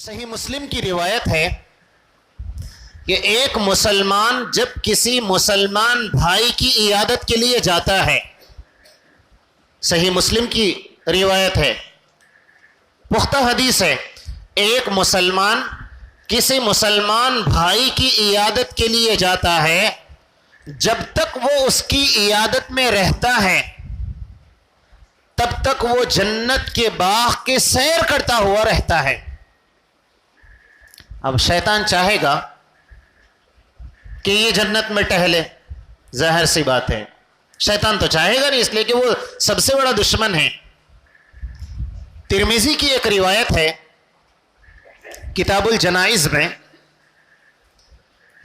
صحیح مسلم کی روایت ہے کہ ایک مسلمان جب کسی مسلمان بھائی کی عیادت کے لیے جاتا ہے، صحیح مسلم کی روایت ہے، پختہ حدیث ہے، ایک مسلمان کسی مسلمان بھائی کی عیادت کے لیے جاتا ہے، جب تک وہ اس کی عیادت میں رہتا ہے تب تک وہ جنت کے باغ کے سیر کرتا ہوا رہتا ہے۔ اب شیطان چاہے گا کہ یہ جنت میں ٹہلے، ظاہر سی بات ہے، شیطان تو چاہے گا نہیں، اس لیے کہ وہ سب سے بڑا دشمن ہے۔ ترمذی کی ایک روایت ہے کتاب الجنائز میں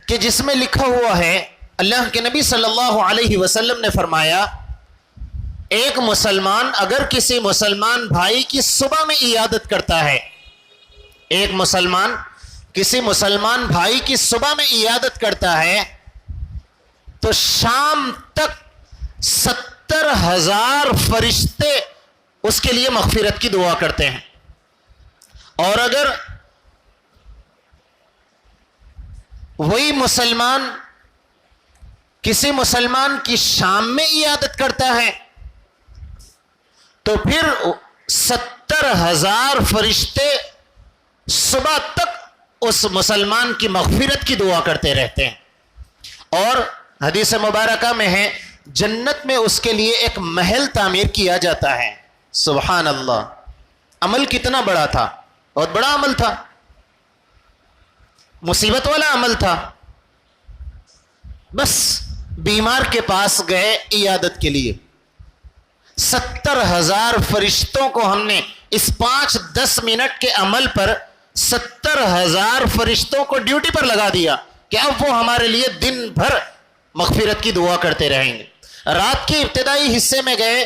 کہ جس میں لکھا ہوا ہے اللہ کے نبی صلی اللہ علیہ وسلم نے فرمایا، ایک مسلمان اگر کسی مسلمان بھائی کی صبح میں عیادت کرتا ہے، ایک مسلمان کسی مسلمان بھائی کی صبح میں عیادت کرتا ہے تو شام تک 70,000 فرشتے اس کے لیے مغفرت کی دعا کرتے ہیں، اور اگر وہی مسلمان کسی مسلمان کی شام میں عیادت کرتا ہے تو پھر 70,000 فرشتے صبح تک اس مسلمان کی مغفرت کی دعا کرتے رہتے ہیں۔ اور حدیث مبارکہ میں ہے جنت میں اس کے لیے ایک محل تعمیر کیا جاتا ہے۔ سبحان اللہ، عمل کتنا بڑا تھا، بہت بڑا عمل تھا، مصیبت والا عمل تھا۔ بس بیمار کے پاس گئے عیادت کے لیے، 70,000 فرشتوں کو ہم نے اس 5-10 منٹ کے عمل پر 70,000 فرشتوں کو ڈیوٹی پر لگا دیا کہ اب وہ ہمارے لیے دن بھر مغفرت کی دعا کرتے رہیں گے۔ رات کے ابتدائی حصے میں گئے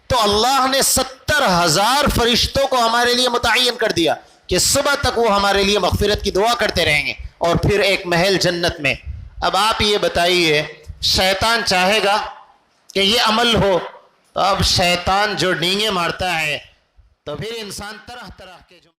تو اللہ نے 70,000 فرشتوں کو ہمارے لیے متعین کر دیا کہ صبح تک وہ ہمارے لیے مغفرت کی دعا کرتے رہیں گے، اور پھر ایک محل جنت میں۔ اب آپ یہ بتائیے، شیطان چاہے گا کہ یہ عمل ہو؟ تو اب شیطان جو ڈینگیں مارتا ہے تو پھر انسان طرح طرح کے جو